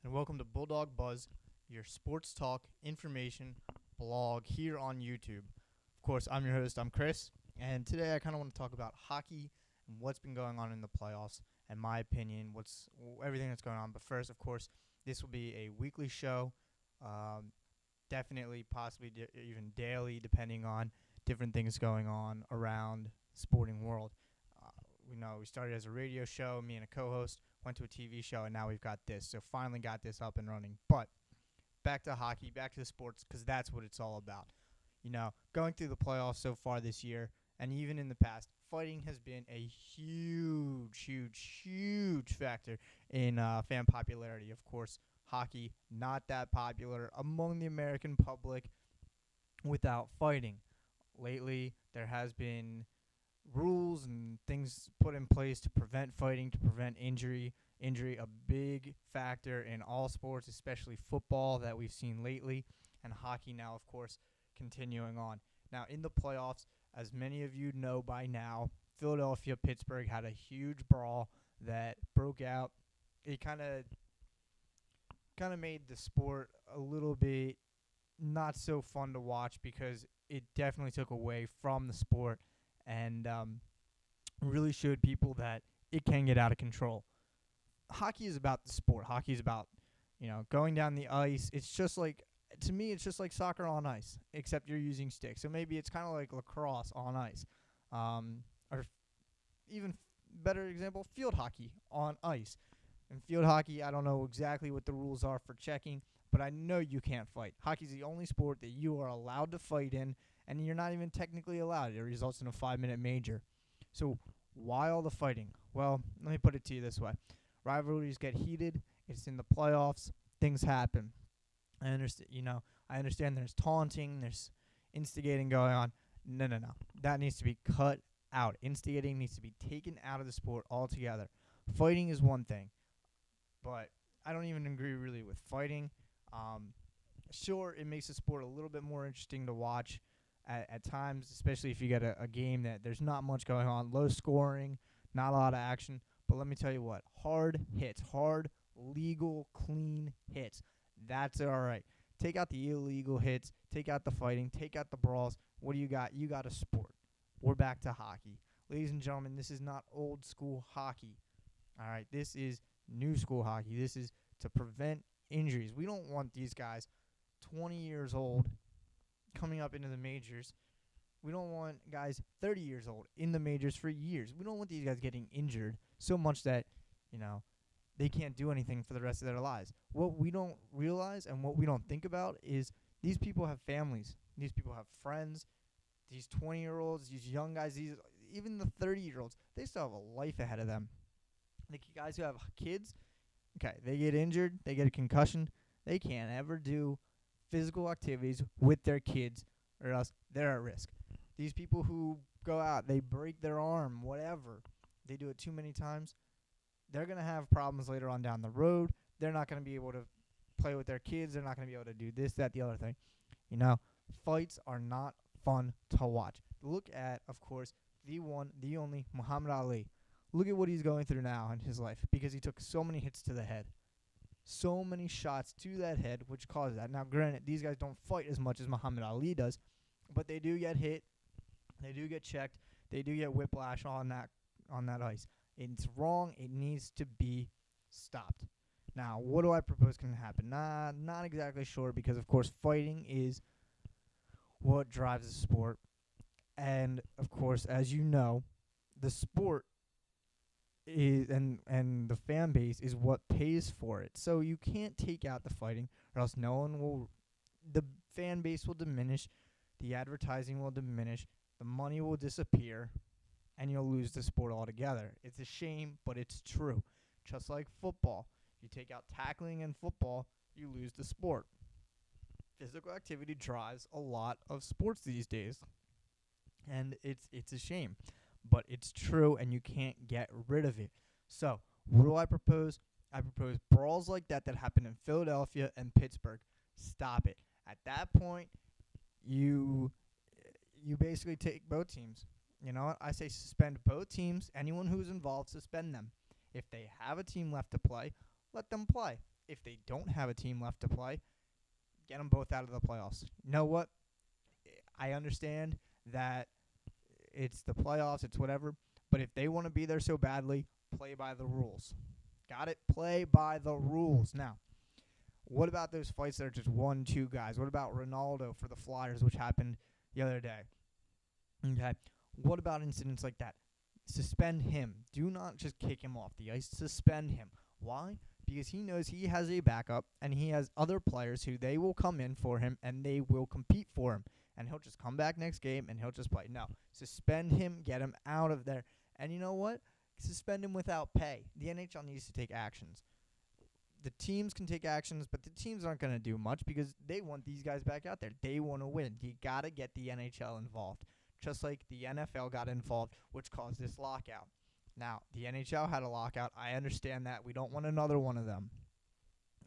and welcome to Bulldog Buzz, your sports talk information blog here on YouTube. Of course, I'm your host, I'm Chris, and today I kind of want to talk about hockey and what's been going on in the playoffs and my opinion, everything that's going on. But first, of course, this will be a weekly show, definitely, possibly even daily, depending on different things going on around the sporting world. We started as a radio show, me and a co-host, went to a TV show, and now we've got this. So finally got this up and running. But back to hockey, back to the sports, because that's what it's all about. Going through the playoffs so far this year, and even in the past, fighting has been a huge factor in fan popularity. Of course, hockey, not that popular among the American public without fighting. Lately, there has been rules and things put in place to prevent fighting, to prevent injury, a big factor in all sports, especially football that we've seen lately, and hockey now, of course, continuing on. Now, in the playoffs, as many of you know by now, Philadelphia, Pittsburgh had a huge brawl that broke out. It kind of made the sport a little bit not so fun to watch because it definitely took away from the sport and really showed people that it can get out of control. Hockey is about the sport. Hockey is about, going down the ice. It's just like, to me, it's just like soccer on ice, except you're using sticks. So maybe it's kind of like lacrosse on ice. Or even better example, field hockey on ice. In field hockey, I don't know exactly what the rules are for checking, but I know you can't fight. Hockey's the only sport that you are allowed to fight in, and you're not even technically allowed. It results in a 5-minute major. So why all the fighting? Well, let me put it to you this way. Rivalries get heated. It's in the playoffs. Things happen. I understand there's taunting, there's instigating going on. No. That needs to be cut out. Instigating needs to be taken out of the sport altogether. Fighting is one thing, but I don't even agree really with fighting. Sure, it makes the sport a little bit more interesting to watch at times, especially if you get a game that there's not much going on, low scoring, not a lot of action. But let me tell you what, hard hits, hard, legal, clean hits, that's all right. Take out the illegal hits, take out the fighting, take out the brawls. What do you got? You got a sport. We're back to hockey. Ladies and gentlemen, this is not old school hockey. All right, this is new school hockey. This is to prevent injuries. We don't want these guys 20 years old coming up into the majors. We don't want guys 30 years old in the majors for years. We don't want these guys getting injured so much that, they can't do anything for the rest of their lives. What we don't realize and what we don't think about is these people have families. These people have friends. These 20-year-olds, these young guys, even the 30-year-olds, they still have a life ahead of them. The guys who have kids, okay, they get injured, they get a concussion, they can't ever do physical activities with their kids or else they're at risk. These people who go out, they break their arm, whatever, they do it too many times, they're going to have problems later on down the road. They're not going to be able to play with their kids. They're not going to be able to do this, that, the other thing. Fights are not fun to watch. Look at, of course, the one, the only Muhammad Ali. Look at what he's going through now in his life because he took so many hits to the head. So many shots to that head, which caused that. Now, granted, these guys don't fight as much as Muhammad Ali does, but they do get hit. They do get checked. They do get whiplash on that ice. It's wrong. It needs to be stopped. Now, what do I propose can happen? Not exactly sure because, of course, fighting is what drives the sport. And, of course, as you know, the sport is and the fan base is what pays for it. So you can't take out the fighting or else the fan base will diminish, the advertising will diminish, the money will disappear, and you'll lose the sport altogether. It's a shame, but it's true. Just like football. You take out tackling in football, you lose the sport. Physical activity drives a lot of sports these days. And it's a shame. But it's true, and you can't get rid of it. So, what do I propose? I propose brawls like that happen in Philadelphia and Pittsburgh. Stop it. At that point, you basically take both teams. You know what? I say suspend both teams. Anyone who's involved, suspend them. If they have a team left to play, let them play. if they don't have a team left to play, get them both out of the playoffs. You know what? I understand that it's the playoffs, it's whatever, but if they want to be there so badly, play by the rules. Got it? Play by the rules. Now, what about those fights that are just 1, 2 guys? What about Ronaldo for the Flyers, which happened the other day? Okay. What about incidents like that? Suspend him. Do not just kick him off the ice. Suspend him. Why? Because he knows he has a backup and he has other players who they will come in for him and they will compete for him. And he'll just come back next game and he'll just play. No. Suspend him. Get him out of there. And you know what? Suspend him without pay. The NHL needs to take actions. The teams can take actions, but the teams aren't going to do much because they want these guys back out there. They want to win. You got to get the NHL involved, just like the NFL got involved, which caused this lockout. Now, the NHL had a lockout. I understand that. We don't want another one of them.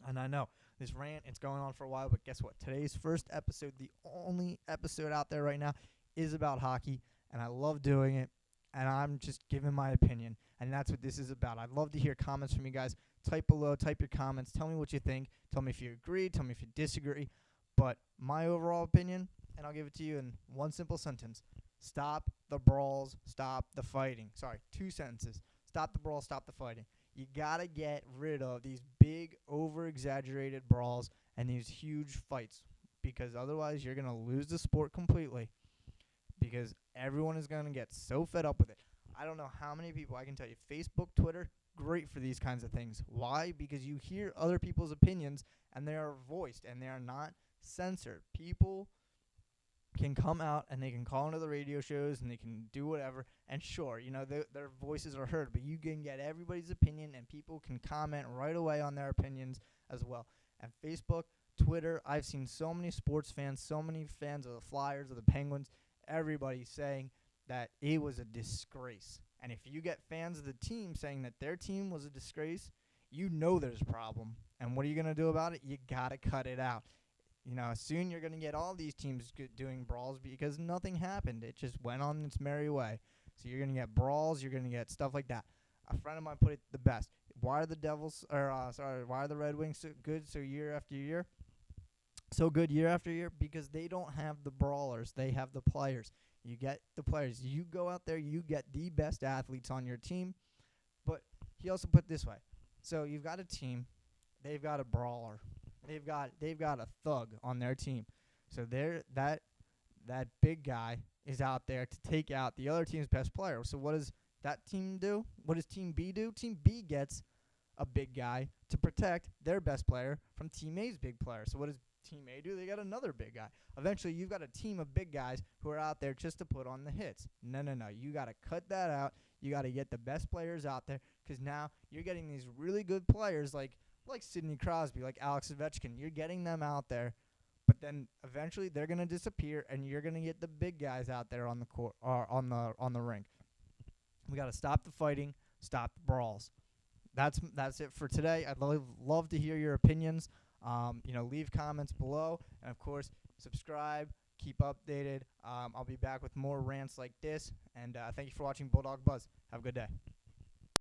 And I know this rant, it's going on for a while, but guess what? Today's first episode, the only episode out there right now, is about hockey, and I love doing it, and I'm just giving my opinion, and that's what this is about. I'd love to hear comments from you guys. Type below, type your comments. Tell me what you think. Tell me if you agree. Tell me if you disagree. But my overall opinion, and I'll give it to you in one simple sentence. Stop the brawls. Stop the fighting. Sorry, 2 sentences. Stop the brawls. Stop the fighting. You got to get rid of these big, over-exaggerated brawls and these huge fights because otherwise you're going to lose the sport completely because everyone is going to get so fed up with it. I don't know how many people, I can tell you, Facebook, Twitter, great for these kinds of things. Why? Because you hear other people's opinions and they are voiced and they are not censored. People can come out and they can call into the radio shows and they can do whatever. And sure, you know, their voices are heard, but you can get everybody's opinion and people can comment right away on their opinions as well. And Facebook, Twitter, I've seen so many sports fans, so many fans of the Flyers, of the Penguins, everybody saying that it was a disgrace. And if you get fans of the team saying that their team was a disgrace, you know there's a problem. And what are you going to do about it? You got to cut it out. You know, soon you're going to get all these teams doing brawls because nothing happened. It just went on its merry way. So you're going to get brawls. You're going to get stuff like that. A friend of mine put it the best. Why are the why are the Red Wings so good year after year? So good year after year because they don't have the brawlers. They have the players. You get the players. You go out there, you get the best athletes on your team. But he also put it this way. So you've got a team. They've got a brawler. They've got a thug on their team. So that big guy is out there to take out the other team's best player. So what does that team do? What does Team B do? Team B gets a big guy to protect their best player from Team A's big player. So what does Team A do? They got another big guy. Eventually, you've got a team of big guys who are out there just to put on the hits. No. You got to cut that out. You got to get the best players out there because now you're getting these really good players like Sidney Crosby, like Alex Ovechkin. You're getting them out there, but then eventually they're going to disappear, and you're going to get the big guys out there on the court or on the rink. We got to stop the fighting, stop the brawls. That's it for today. I'd love to hear your opinions. Leave comments below, and of course, subscribe. Keep updated. I'll be back with more rants like this, and thank you for watching Bulldog Buzz. Have a good day.